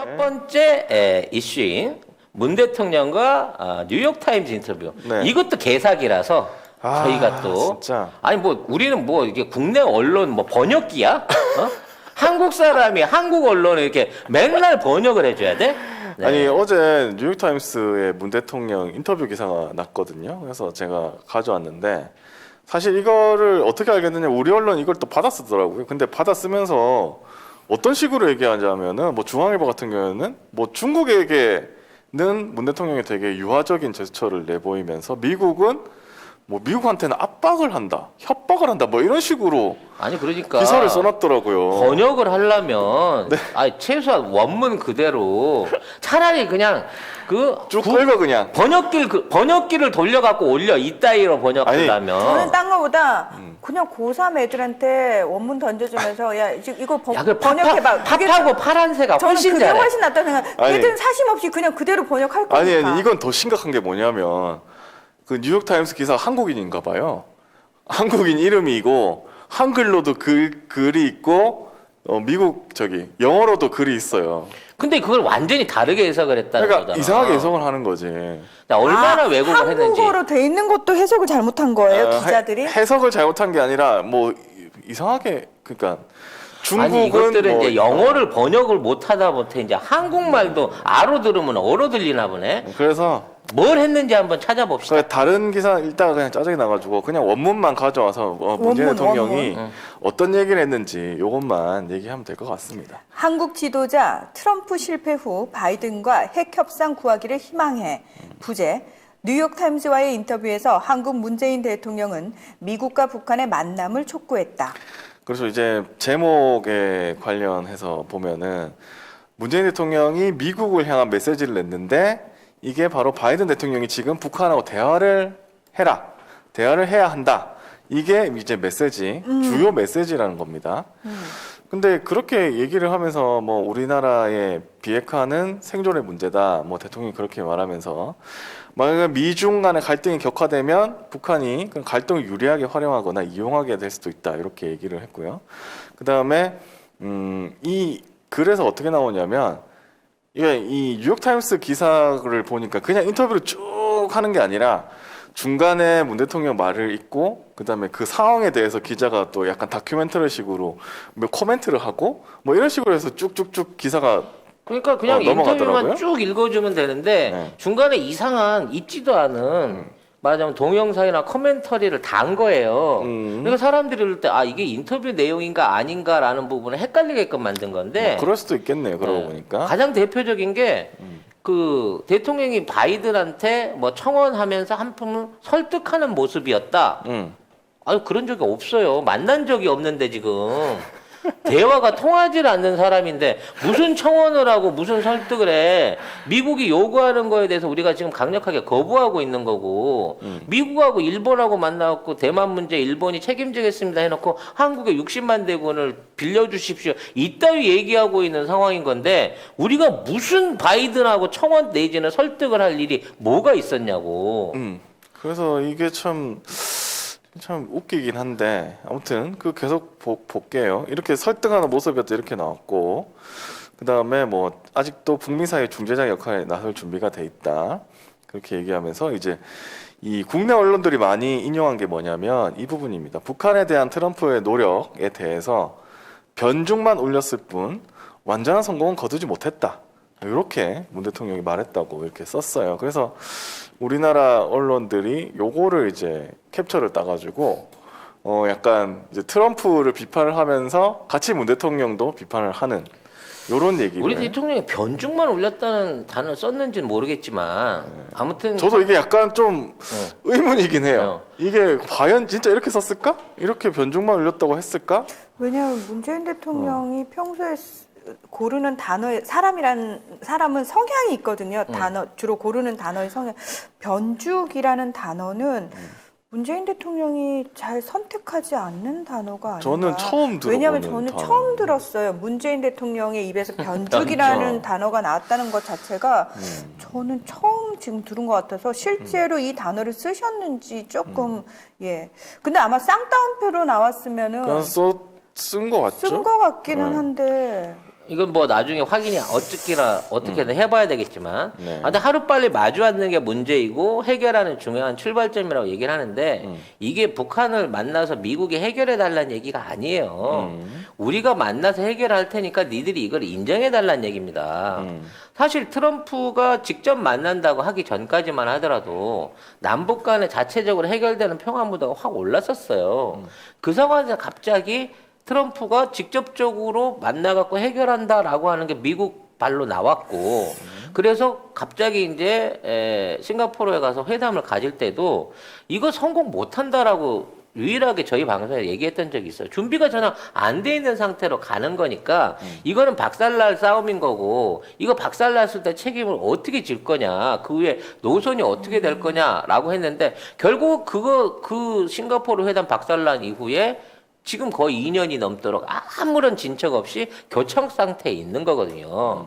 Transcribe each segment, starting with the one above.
첫 번째 이슈인 문 대통령과 뉴욕타임즈 인터뷰. 네. 이것도 개사기라서 저희가 또 진짜. 아니 뭐 우리는 뭐 이게 국내 언론 뭐 번역기야? 어? 한국 사람이 한국 언론을 이렇게 맨날 번역을 해줘야 돼? 네. 아니 어제 뉴욕타임스에 문 대통령 인터뷰 기사가 났거든요. 그래서 제가 가져왔는데 사실 이거를 어떻게 알겠느냐, 우리 언론 이걸 또 받아 쓰더라고요. 근데 받아 쓰면서 어떤 식으로 얘기하냐면은 뭐 중앙일보 같은 경우에는 뭐 중국에게는 문 대통령이 되게 유화적인 제스처를 내보이면서 미국은 뭐 미국한테는 압박을 한다, 협박을 한다, 뭐 이런 식으로 아니 그러니까 기사를 써놨더라고요. 번역을 하려면 네. 아니 최소한 원문 그대로 차라리 그냥 쭉 읽어 그냥. 번역기를 돌려갖고 올려 이따위로 번역하려면 저는 딴 거보다 그냥 고3 애들한테 원문 던져주면서 야 이거 그 번역해봐. 팝하고 파란새가 저는 훨씬 그게 잘해. 훨씬 낫다고 생각. 아니. 얘들은 사심 없이 그냥 그대로 번역할 거니까. 아니 이건 더 심각한 게 뭐냐면 그 뉴욕타임스 기사 한국인인가 봐요. 한국인 이름이고 한글로도 글이 있고 미국 영어로도 글이 있어요. 근데 그걸 완전히 다르게 해석을 했다는 그러니까 거잖아. 이상하게 해석을 하는 거지. 얼마나 왜곡을 했는지. 한국어로 돼 있는 것도 해석을 잘못한 거예요, 기자들이? 해석을 잘못한 게 아니라 뭐 이상하게 그러니까 중국은 아니 이것들은 뭐 이제 영어를 번역을 못하다 못해 이제 한국말도 아로 들으면 어로 들리나 보네. 그래서 뭘 했는지 한번 찾아봅시다. 다른 기사 읽다가 그냥 짜증이 나가지고 그냥 원문만 가져와서 문재인 대통령이 어떤 얘기를 했는지 이것만 얘기하면 될 것 같습니다. 한국 지도자 트럼프 실패 후 바이든과 핵 협상 구하기를 희망해 부재. 뉴욕타임즈와의 인터뷰에서 한국 문재인 대통령은 미국과 북한의 만남을 촉구했다. 그래서 이제 제목에 관련해서 보면은 문재인 대통령이 미국을 향한 메시지를 냈는데 이게 바로 바이든 대통령이 지금 북한하고 대화를 해야 한다. 이게 이제 메시지, 주요 메시지라는 겁니다. 근데 그렇게 얘기를 하면서 뭐 우리나라의 비핵화는 생존의 문제다. 뭐 대통령이 그렇게 말하면서 만약에 미중 간의 갈등이 격화되면 북한이 그 갈등을 유리하게 활용하거나 이용하게 될 수도 있다. 이렇게 얘기를 했고요. 그 다음에 이 글에서 어떻게 나오냐면 이 뉴욕타임스 기사를 보니까 그냥 인터뷰를 쭉 하는 게 아니라 중간에 문 대통령 말을 읽고 그다음에 그 상황에 대해서 기자가 또 약간 다큐멘터리식으로 뭐 코멘트를 하고 뭐 이런 식으로 해서 쭉쭉쭉 기사가 그러니까 그냥 넘어가더라고요. 인터뷰만 쭉 읽어주면 되는데 네. 중간에 이상한 있지도 않은 말하자면 동영상이나 커멘터리를 단 거예요. 그러니까 사람들이 그럴 때 이게 인터뷰 내용인가 아닌가라는 부분을 헷갈리게끔 만든 건데 그럴 수도 있겠네요. 그러고 보니까 가장 대표적인 게 그 대통령이 바이든한테 뭐 청원하면서 한 품을 설득하는 모습이었다. 아유 그런 적이 없어요. 만난 적이 없는데 지금 대화가 통하지 않는 사람인데 무슨 청원을 하고 무슨 설득을 해. 미국이 요구하는 거에 대해서 우리가 지금 강력하게 거부하고 있는 거고 미국하고 일본하고 만나갖고 대만 문제 일본이 책임지겠습니다 해놓고 한국에 60만 대군을 빌려주십시오 이따위 얘기하고 있는 상황인 건데 우리가 무슨 바이든하고 청원 내지는 설득을 할 일이 뭐가 있었냐고. 그래서 이게 참 웃기긴 한데 아무튼 그 계속 볼게요. 이렇게 설득하는 모습이었죠. 이렇게 나왔고 그 다음에 뭐 아직도 북미 사이 중재자 역할에 나설 준비가 돼 있다. 그렇게 얘기하면서 이제 이 국내 언론들이 많이 인용한 게 뭐냐면 이 부분입니다. 북한에 대한 트럼프의 노력에 대해서 변죽만 올렸을 뿐 완전한 성공은 거두지 못했다. 이렇게 문 대통령이 말했다고 이렇게 썼어요. 그래서 우리나라 언론들이 요거를 이제 캡처를 따가지고 약간 이제 트럼프를 비판을 하면서 같이 문 대통령도 비판을 하는 요런 얘기를. 우리 대통령이 변죽만 올렸다는 단어를 썼는지는 모르겠지만 아무튼 저도 이게 약간 좀 의문이긴 해요. 이게 과연 진짜 이렇게 썼을까? 이렇게 변죽만 올렸다고 했을까? 왜냐하면 문재인 대통령이 평소에 고르는 단어에 사람은 성향이 있거든요. 주로 고르는 단어의 성향. 변죽이라는 단어는 문재인 대통령이 잘 선택하지 않는 단어가 아닌가. 저는 처음 들어보는 왜냐하면 저는 단어. 처음 들었어요. 문재인 대통령의 입에서 변죽이라는 단어가 나왔다는 것 자체가 저는 처음 지금 들은 것 같아서 실제로 이 단어를 쓰셨는지 조금 예. 근데 아마 쌍따옴표로 나왔으면은 그냥 쓴 것 같죠? 쓴 것 같기는 한데. 이건 뭐 나중에 확인이 어떻게든 해봐야 되겠지만, 네. 근데 하루빨리 마주 앉는 게 문제이고 해결하는 중요한 출발점이라고 얘기를 하는데 이게 북한을 만나서 미국이 해결해달라는 얘기가 아니에요. 우리가 만나서 해결할 테니까 니들이 이걸 인정해달라는 얘기입니다. 사실 트럼프가 직접 만난다고 하기 전까지만 하더라도 남북 간에 자체적으로 해결되는 평화 무드가 확 올랐었어요. 그 상황에서 갑자기 트럼프가 직접적으로 만나갖고 해결한다라고 하는 게 미국 발로 나왔고, 그래서 갑자기 이제 싱가포르에 가서 회담을 가질 때도 이거 성공 못한다라고 유일하게 저희 방송에 얘기했던 적이 있어요. 준비가 전혀 안 돼 있는 상태로 가는 거니까 이거는 박살날 싸움인 거고, 이거 박살났을 때 책임을 어떻게 질 거냐, 그 후에 노선이 어떻게 될 거냐라고 했는데 결국 그 싱가포르 회담 박살난 이후에 지금 거의 2년이 넘도록 아무런 진척 없이 교청 상태에 있는 거거든요.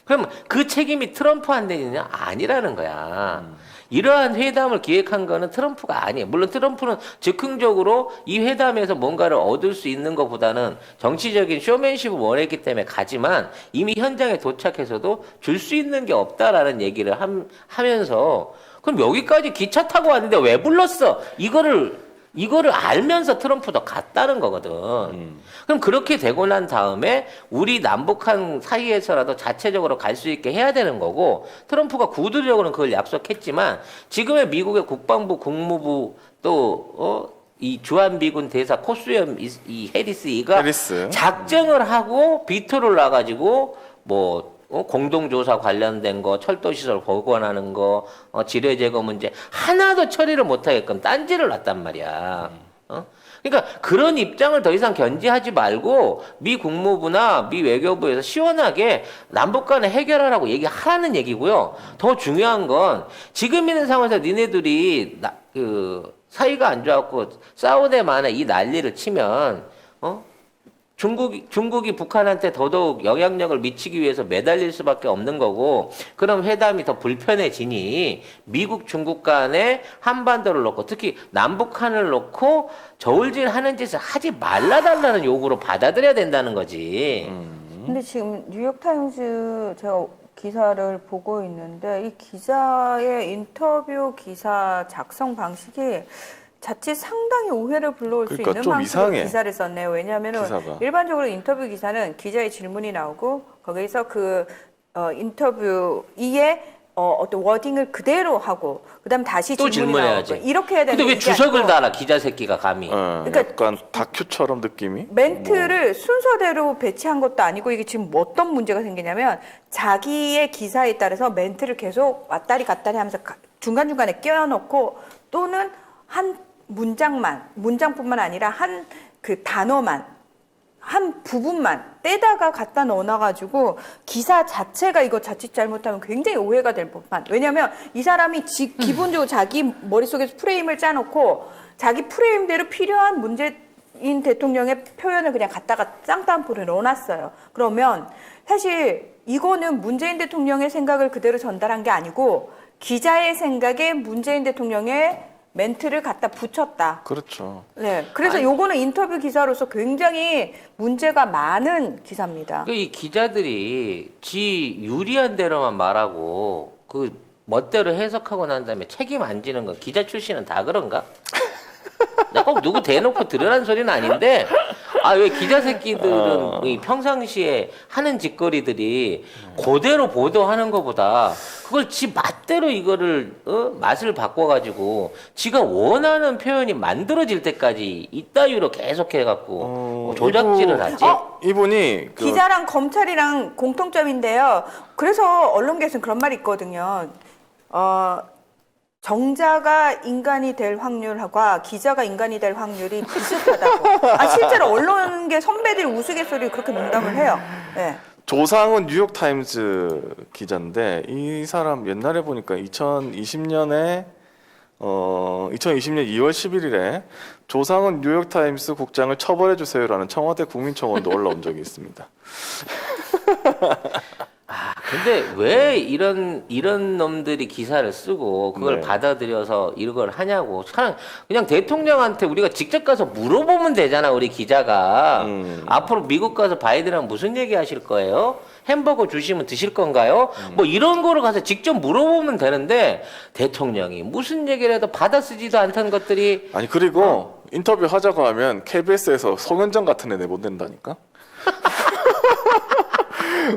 그럼 그 책임이 트럼프한테 있느냐? 아니라는 거야. 이러한 회담을 기획한 거는 트럼프가 아니에요. 물론 트럼프는 즉흥적으로 이 회담에서 뭔가를 얻을 수 있는 것보다는 정치적인 쇼맨십을 원했기 때문에 가지만 이미 현장에 도착해서도 줄 수 있는 게 없다라는 얘기를 하면서 그럼 여기까지 기차 타고 왔는데 왜 불렀어? 이거를 알면서 트럼프도 갔다는 거거든. 그럼 그렇게 되고 난 다음에 우리 남북한 사이에서라도 자체적으로 갈 수 있게 해야 되는 거고, 트럼프가 구두적으로는 그걸 약속했지만 지금의 미국의 국방부, 국무부 또 이 주한미군 대사 코스염 이 해리스 작정을 하고 비토를 놔가지고 뭐 공동조사 관련된 거, 철도시설 복원하는 거, 지뢰 제거 문제 하나도 처리를 못하게끔 딴지를 놨단 말이야. 그러니까 그런 입장을 더 이상 견지하지 말고 미 국무부나 미 외교부에서 시원하게 남북 간에 해결하라고 얘기하라는 얘기고요. 더 중요한 건 지금 있는 상황에서 니네들이 사이가 안 좋았고 싸우대 만에 이 난리를 치면 중국이 북한한테 더더욱 영향력을 미치기 위해서 매달릴 수밖에 없는 거고, 그럼 회담이 더 불편해지니 미국, 중국 간에 한반도를 놓고 특히 남북한을 놓고 저울질하는 짓을 하지 말라달라는 요구로 받아들여야 된다는 거지. 근데 지금 뉴욕타임스 제가 기사를 보고 있는데 이 기자의 인터뷰 기사 작성 방식이 자칫 상당히 오해를 불러올 그러니까 수 있는 좀 방식으로 이상해. 기사를 썼네요. 왜냐하면 일반적으로 인터뷰 기사는 기자의 질문이 나오고 거기서 그 인터뷰 이에 어떤 워딩을 그대로 하고 그다음 다시 또 질문이 질문해야지. 나오고 이렇게 해야 되는데 근데 왜 주석을 달아 기자 새끼가 감히? 그러니까 약간 다큐처럼 느낌이? 멘트를 순서대로 배치한 것도 아니고 이게 지금 어떤 문제가 생기냐면 자기의 기사에 따라서 멘트를 계속 왔다리 갔다리 하면서 중간중간에 껴넣고 또는 한 문장뿐만 아니라 한 그 단어만 한 부분만 떼다가 갖다 넣어놔가지고 기사 자체가 이거 자칫 잘못하면 굉장히 오해가 될 법한. 왜냐하면 이 사람이 기본적으로 자기 머릿속에서 프레임을 짜놓고 자기 프레임대로 필요한 문재인 대통령의 표현을 그냥 갖다가 짱따옴표를 넣어놨어요. 그러면 사실 이거는 문재인 대통령의 생각을 그대로 전달한 게 아니고 기자의 생각에 문재인 대통령의 멘트를 갖다 붙였다. 그렇죠. 네. 그래서 요거는 인터뷰 기사로서 굉장히 문제가 많은 기사입니다. 이 기자들이 지 유리한 대로만 말하고 그 멋대로 해석하고 난 다음에 책임 안 지는 거 기자 출신은 다 그런가? 내가 꼭 누구 대놓고 들으라는 소리는 아닌데 왜 기자 새끼들은 이 평상시에 하는 짓거리들이 그대로 보도하는 것보다 그걸 지 맛대로 이거를 맛을 바꿔가지고 지가 원하는 표현이 만들어질 때까지 이따위로 계속해갖고 조작질을 하지. 이분이 기자랑 검찰이랑 공통점인데요. 그래서 언론계에서는 그런 말이 있거든요. 정자가 인간이 될 확률과 기자가 인간이 될 확률이 비슷하다고. 실제로 언론계 선배들 우스갯소리 그렇게 농담을 해요. 네. 조상훈 뉴욕타임즈 기자인데 이 사람 옛날에 보니까 2020년 2월 11일에 조상훈 뉴욕타임스 국장을 처벌해 주세요라는 청와대 국민청원도 올라온 적이 있습니다. 근데 왜 이런 놈들이 기사를 쓰고 그걸 네. 받아들여서 이걸 하냐고. 그냥 대통령한테 우리가 직접 가서 물어보면 되잖아, 우리 기자가. 앞으로 미국 가서 바이든이랑 무슨 얘기 하실 거예요? 햄버거 주시면 드실 건가요? 뭐 이런 거를 가서 직접 물어보면 되는데 대통령이 무슨 얘기를 해도 받아쓰지도 않던 것들이 아니 그리고 인터뷰 하자고 하면 KBS에서 송현정 같은 애 내보낸다니까.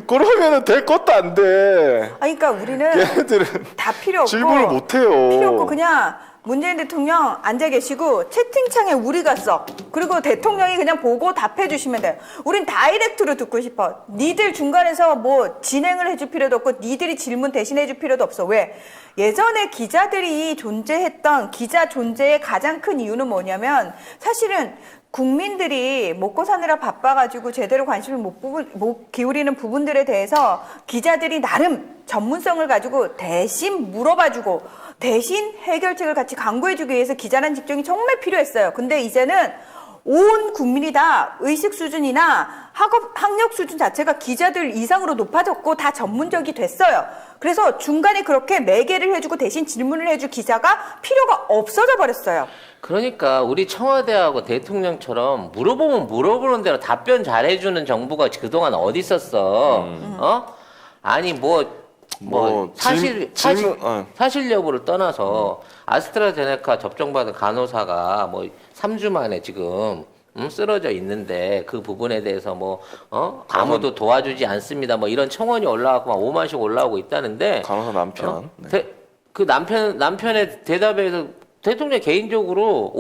그러면은 될 것도 안 돼. 아니, 그러니까 우리는 걔네들은 다 필요 없고 질문을 못 해요. 필요 없고 그냥 문재인 대통령 앉아 계시고 채팅창에 우리가 써. 그리고 대통령이 그냥 보고 답해 주시면 돼요. 우린 다이렉트로 듣고 싶어. 니들 중간에서 뭐 진행을 해줄 필요도 없고 니들이 질문 대신해 줄 필요도 없어. 왜? 예전에 기자들이 존재했던 기자 존재의 가장 큰 이유는 뭐냐면 사실은 국민들이 먹고 사느라 바빠가지고 제대로 관심을 못 기울이는 부분들에 대해서 기자들이 나름 전문성을 가지고 대신 물어봐주고 대신 해결책을 같이 강구해주기 위해서 기자라는 직종이 정말 필요했어요. 근데 이제는 온 국민이 다 의식 수준이나 학력 수준 자체가 기자들 이상으로 높아졌고 다 전문적이 됐어요. 그래서 중간에 그렇게 매개를 해주고 대신 질문을 해줄 기자가 필요가 없어져 버렸어요. 그러니까 우리 청와대하고 대통령처럼 물어보면 물어보는 대로 답변 잘해주는 정부가 그동안 어디 있었어? 아니 사실 여부를 떠나서 아스트라제네카 접종받은 간호사가 뭐 3주 만에 지금 쓰러져 있는데 그 부분에 대해서 아무도 도와주지 않습니다. 뭐 이런 청원이 올라가고 막 5만씩 올라오고 있다는데 간호사 남편. 네. 그 남편의 대답에서 대통령 개인적으로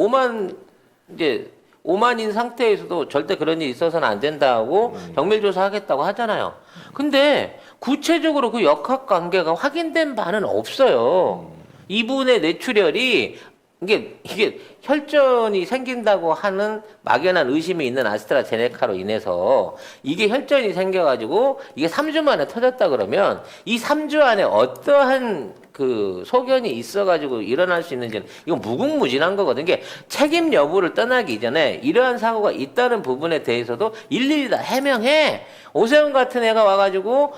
5만인 상태에서도 절대 그런 일이 있어서는 안 된다고 정밀조사 하겠다고 하잖아요. 근데 구체적으로 그 역학 관계가 확인된 바는 없어요. 이분의 뇌출혈이 이게 혈전이 생긴다고 하는 막연한 의심이 있는 아스트라제네카로 인해서 이게 혈전이 생겨가지고 이게 3주 만에 터졌다 그러면 이 3주 안에 어떠한 그 소견이 있어가지고 일어날 수 있는지는 이건 무궁무진한 거거든요. 이게 책임 여부를 떠나기 이전에 이러한 사고가 있다는 부분에 대해서도 일일이 다 해명해. 오세훈 같은 애가 와가지고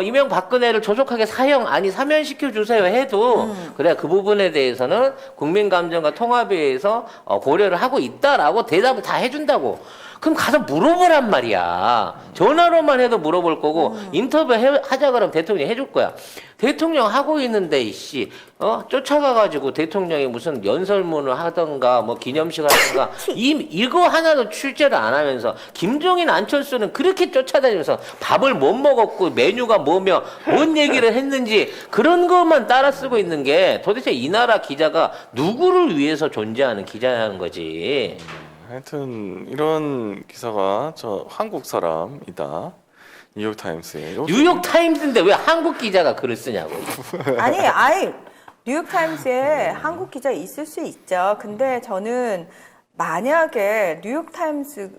이명박근혜를 조속하게 사면시켜 주세요 해도 그래 그 부분에 대해서는 국민 감정과 통합에 의해서 고려를 하고 있다라고 대답을 다 해준다고. 그럼 가서 물어보란 말이야. 전화로만 해도 물어볼 거고 인터뷰 하자 그러면 대통령이 해줄 거야. 대통령 하고 있는데 이씨 쫓아가가지고 대통령이 무슨 연설문을 하던가 뭐 기념식을 하던가 이거 하나도 출제를 안 하면서 김종인 안철수는 그렇게 쫓아다니면서 밥을 못 먹었고 메뉴가 뭐며 뭔 얘기를 했는지 그런 것만 따라 쓰고 있는 게 도대체 이 나라 기자가 누구를 위해서 존재하는 기자냐는 거지. 하여튼 이런 기사가 저 한국 사람이다. 뉴욕타임스에. 뉴욕타임스인데 왜 한국 기자가 글을 쓰냐고. 아니, 뉴욕타임스에 한국 기자 있을 수 있죠. 근데 저는 만약에 뉴욕타임스,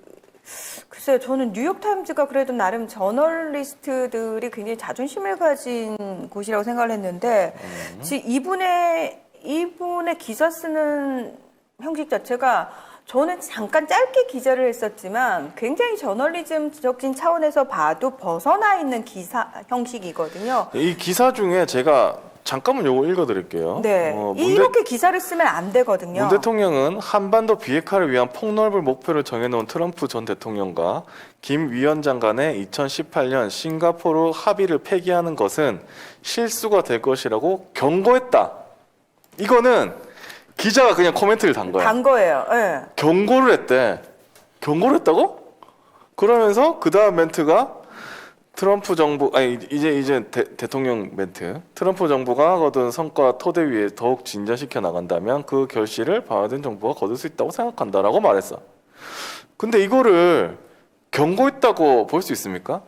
글쎄요, 저는 뉴욕타임스가 그래도 나름 저널리스트들이 굉장히 자존심을 가진 곳이라고 생각을 했는데, 지금 이분의 기사 쓰는 형식 자체가 저는 잠깐 짧게 기자를 했었지만 굉장히 저널리즘적인 차원에서 봐도 벗어나 있는 기사 형식이거든요. 이 기사 중에 제가 잠깐만 요거 읽어드릴게요. 네, 이렇게 기사를 쓰면 안 되거든요. 문 대통령은 한반도 비핵화를 위한 폭넓은 목표를 정해놓은 트럼프 전 대통령과 김 위원장 간의 2018년 싱가포르 합의를 폐기하는 것은 실수가 될 것이라고 경고했다. 이거는 기자가 그냥 코멘트를 단 거야. 단 거예요. 네. 경고를 했대. 경고를 했다고? 그러면서 그 다음 멘트가 트럼프 정부, 이제 대통령 멘트. 트럼프 정부가 거둔 성과 토대 위에 더욱 진전시켜 나간다면 그 결실을 바이든 정부가 거둘 수 있다고 생각한다라고 말했어. 근데 이거를 경고했다고 볼 수 있습니까?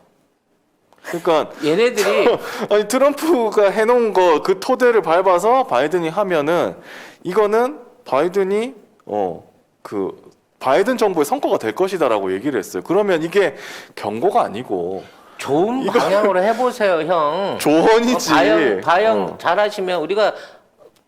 그러니까 얘네들이 아니 트럼프가 해놓은 거 그 토대를 밟아서 바이든이 하면은 이거는 바이든이 바이든 정부의 성과가 될 것이다라고 얘기를 했어요. 그러면 이게 경고가 아니고 좋은 방향으로 해보세요, 형. 조언이지. 발영 잘하시면 우리가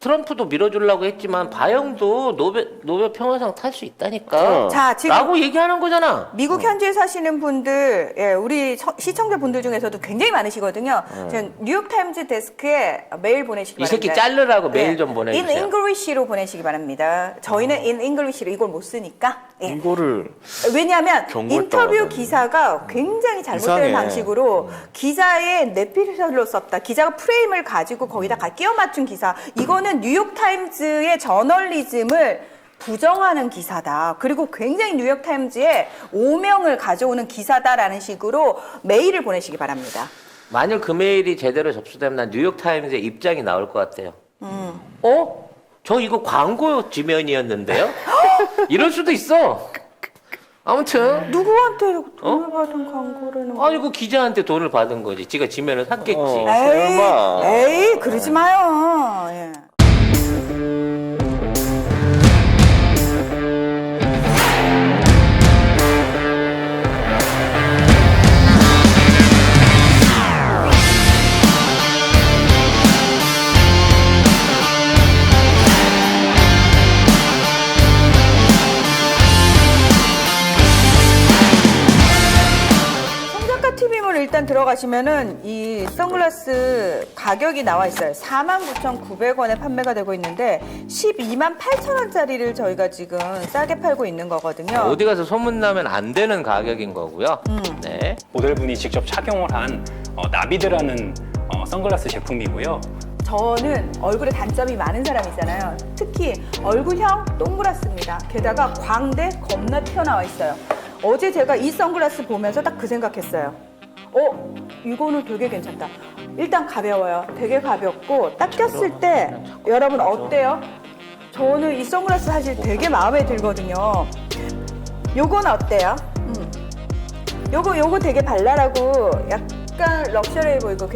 트럼프도 밀어주려고 했지만 바영도 노벨 평화상 탈 수 있다니까. 자, 지금 라고 얘기하는 거잖아. 미국 현지에 사시는 분들, 예, 우리 시청자분들 중에서도 굉장히 많으시거든요. 지금 뉴욕타임즈 데스크에 메일 보내시기 이 바랍니다. 새끼 자르라고 메일 예, 좀 보내주세요. In English로 보내시기 바랍니다. 저희는 In English로 이걸 못 쓰니까. 예. 이거를 왜냐하면 경고했다고 인터뷰 하더니. 기사가 굉장히 잘못된 이상해. 방식으로 기자의 내피셜로 썼다. 기자가 프레임을 가지고 거기다 끼워 맞춘 기사. 이거는 뉴욕타임즈의 저널리즘을 부정하는 기사다. 그리고 굉장히 뉴욕타임즈의 오명을 가져오는 기사다라는 식으로 메일을 보내시기 바랍니다. 만일 그 메일이 제대로 접수되면 난 뉴욕타임즈의 입장이 나올 것 같아요. 어? 저 이거 광고 지면이었는데요? 이럴 수도 있어. 아무튼 누구한테 돈을 받은 광고를 아니 그 기자한테 돈을 받은 거지. 지가 지면을 샀겠지. 설마. 에이, 그러지 마요. 예. 송작가 TV몰 일단 들어가시면은 이 선글라스 가격이 나와 있어요. 49,900원에 판매가 되고 있는데 128,000원짜리를 저희가 지금 싸게 팔고 있는 거거든요. 어디 가서 소문나면 안 되는 가격인 거고요. 네. 모델분이 직접 착용을 한 나비드라는 선글라스 제품이고요. 저는 얼굴에 단점이 많은 사람이잖아요. 특히 얼굴형 동그랗습니다. 게다가 광대 겁나 튀어나와 있어요. 어제 제가 이 선글라스 보면서 딱 그 생각했어요. 이거는 되게 괜찮다. 일단 가벼워요. 되게 가볍고 딱 꼈을 때 여러분 어때요? 저는 이 선글라스 사실 되게 마음에 들거든요. 요건 어때요? 요거 되게 발랄하고 약간 럭셔리해 보이고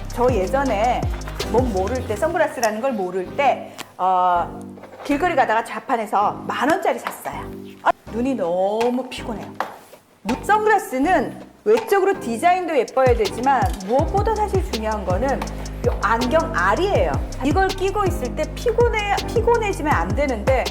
저 예전에 몸 모를 때 선글라스라는 걸 모를 때 길거리 가다가 자판에서 10,000원짜리 샀어요. 눈이 너무 피곤해요. 선글라스는 외적으로 디자인도 예뻐야 되지만 무엇보다 사실 중요한 거는 이 안경 알이에요. 이걸 끼고 있을 때 피곤해지면 안 되는데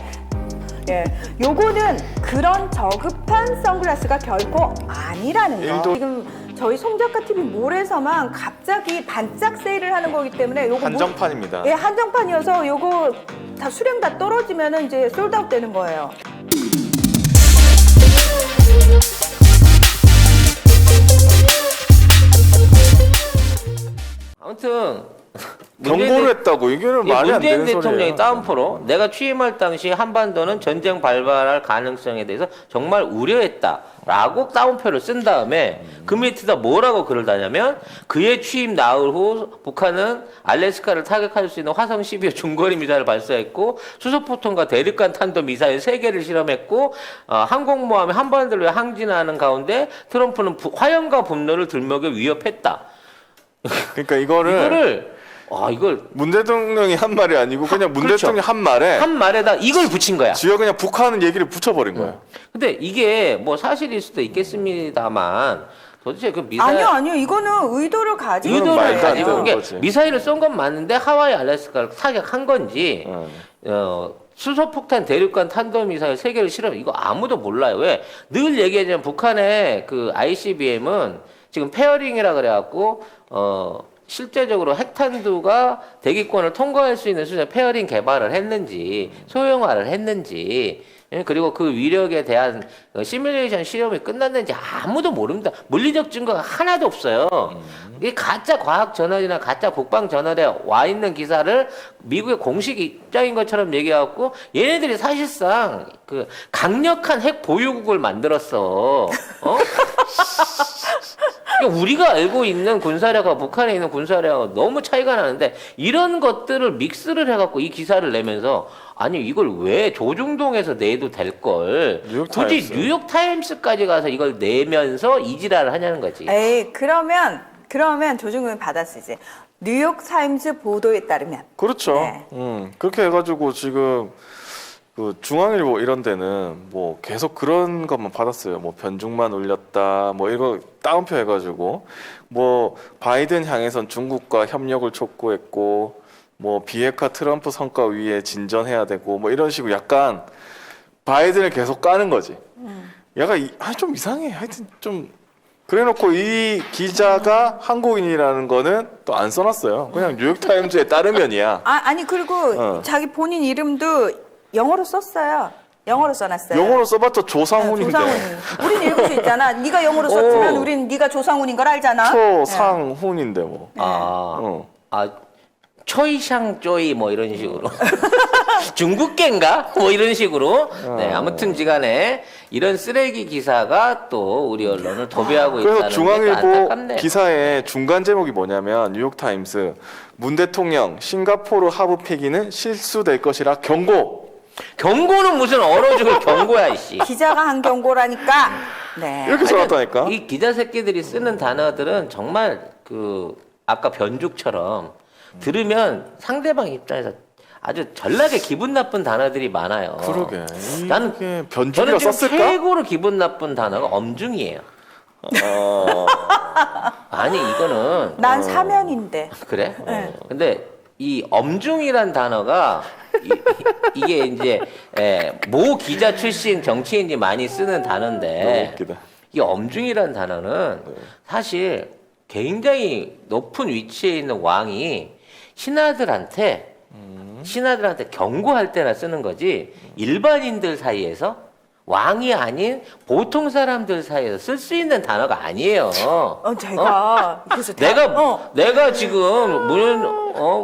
예, 요거는 그런 저급한 선글라스가 결코 아니라는 거. 지금 저희 송작가 TV 몰에서만 갑자기 반짝 세일을 하는 거기 때문에 요거 한정판입니다. 예, 한정판이어서 요거 다 수량 다 떨어지면은 이제 솔드아웃 되는 거예요. 아무튼 경고를 했다고 이거는 말이 안 문재인 되는 대통령이 소리예요. 다운표로 내가 취임할 당시 한반도는 전쟁 발발할 가능성에 대해서 정말 우려했다라고 다운표를 쓴 다음에 그 밑에다 뭐라고 글을 다냐면 그의 취임 나흘 후 북한은 알래스카를 타격할 수 있는 화성 12호 중거리 미사일을 발사했고 수소포통과 대륙간 탄도 미사일 3개를 실험했고 항공모함이 한반도를 항진하는 가운데 트럼프는 화염과 분노를 들먹여 위협했다. 그러니까 이걸 문 대통령이 한 말이 아니고 그냥 문 그렇죠. 대통령이 한 말에 한 말에다 이걸 붙인 거야. 지가 그냥 북한은 얘기를 붙여버린 거예요. 근데 이게 뭐 사실일 수도 있겠습니다만 도대체 그 미사일 아니요. 이거는 의도를 가지고 이거는 의도를 말도 안 가지고 되는 이게 거지. 미사일을 쏜 건 맞는데 하와이 알래스카를 타격한 건지 수소폭탄 대륙간 탄도미사일 3개를 실험 이거 아무도 몰라요. 왜? 늘 얘기하지만 북한의 그 ICBM은 지금 페어링이라 그래갖고 실제적으로 핵탄두가 대기권을 통과할 수 있는 수준의 페어링 개발을 했는지 소형화를 했는지 그리고 그 위력에 대한 시뮬레이션 실험이 끝났는지 아무도 모릅니다. 물리적 증거가 하나도 없어요. 이게 가짜 과학 저널이나 가짜 국방 저널에 와 있는 기사를 미국의 공식 입장인 것처럼 얘기하고 얘네들이 사실상 그 강력한 핵 보유국을 만들었어. 그러니까 우리가 알고 있는 군사력과 북한에 있는 군사력과 너무 차이가 나는데 이런 것들을 믹스를 해갖고 이 기사를 내면서 아니 이걸 왜 조중동에서 내도 될 걸 굳이 뉴욕타임스. 뉴욕타임스까지 가서 이걸 내면서 이지랄을 하냐는 거지. 에이, 그러면 조중동이 받았으지. 뉴욕타임즈 보도에 따르면. 그렇죠. 네. 그렇게 해가지고 지금 그 중앙일보 이런 데는 뭐 계속 그런 것만 받았어요. 뭐 변죽만 올렸다, 뭐 이거 다운표 해가지고 뭐 바이든 향해선 중국과 협력을 촉구했고 뭐 비핵화 트럼프 성과 위에 진전해야 되고 뭐 이런 식으로 약간 바이든을 계속 까는 거지. 약간 좀 이상해. 하여튼 좀 그래놓고 이 기자가 한국인이라는 거는 또 안 써놨어요. 그냥 뉴욕타임즈에 따르면이야. 아니 그리고 자기 본인 이름도 영어로 썼어요. 영어로 써놨어요. 영어로 써봤자 조상훈인데. 조상훈. 우린 읽을 수 있잖아. 네가 영어로 썼으면 우린 네가 조상훈인 걸 알잖아. 초상훈인데 뭐. 초이샹 쪼이 뭐 이런 식으로 중국계인가 뭐 이런 식으로 네 아무튼지간에 이런 쓰레기 기사가 또 우리 언론을 도배하고 그래서 있다는 게 중앙일보 안타깝네요. 기사의 중간 제목이 뭐냐면 뉴욕타임스 문 대통령 싱가포르 하부 폐기는 실수될 것이라 경고. 경고는 무슨 얼어 죽을 경고야 이씨. 기자가 한 경고라니까. 네. 이렇게 써놨다니까. 이 기자 새끼들이 쓰는 단어들은 정말 아까 변죽처럼 들으면 상대방 입장에서 아주 전락에 기분 나쁜 단어들이 많아요. 그러게. 나는 이게 저는 변주기가 지금 썼을까? 최고로 기분 나쁜 단어가 엄중이에요. 아니 이거는 난 사면인데. 그래? 네. 근데 이 엄중이란 단어가 이게 이제 모 기자 출신 정치인이 많이 쓰는 너무 단어인데 웃기다. 이 엄중이란 단어는 사실 굉장히 높은 위치에 있는 왕이 신하들한테 경고할 때나 쓰는 거지 일반인들 사이에서 왕이 아닌 보통 사람들 사이에서 쓸 수 있는 단어가 아니에요. 제가 그래서 내가 지금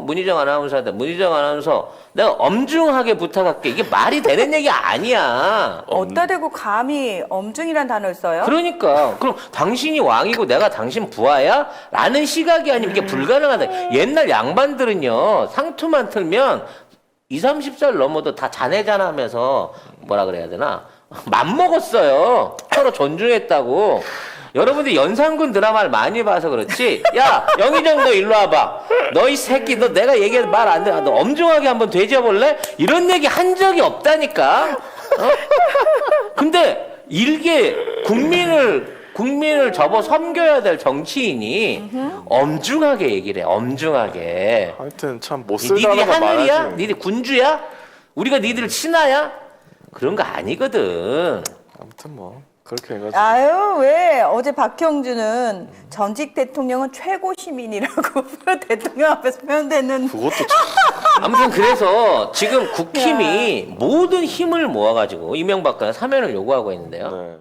문희정 아나운서한테 문희정 아나운서 내가 엄중하게 부탁할게. 이게 말이 되는 얘기 아니야. 어디다 대고 감히 엄중이란 단어를 써요? 그러니까 그럼 당신이 왕이고 내가 당신 부하야? 라는 시각이 아니면 이게 불가능하다. 옛날 양반들은요 상투만 틀면 20, 30살 넘어도 다 자네자나하면서 뭐라 그래야 되나 맘먹었어요. 서로 존중했다고. 여러분들 연산군 드라마를 많이 봐서 그렇지. 야 영희정 너 일로 와봐. 너 이 새끼 너 내가 얘기해도 말 안 돼. 너 엄중하게 한번 되져볼래? 이런 얘기 한 적이 없다니까. 근데 일개 국민을 접어 섬겨야 될 정치인이 엄중하게 얘기를 해. 엄중하게. 하여튼 참 못 쓸 니들이 단어가 하늘이야? 많아지. 니들 군주야? 우리가 니들 신하야? 그런 거 아니거든. 아무튼 뭐 그렇게 해가지고. 아유 왜 어제 박형준은 전직 대통령은 최고 시민이라고 대통령 앞에서 표현되는 그것도 참. 아무튼 그래서 지금 국힘이 모든 힘을 모아가지고 이명박근혜 사면을 요구하고 있는데요. 네.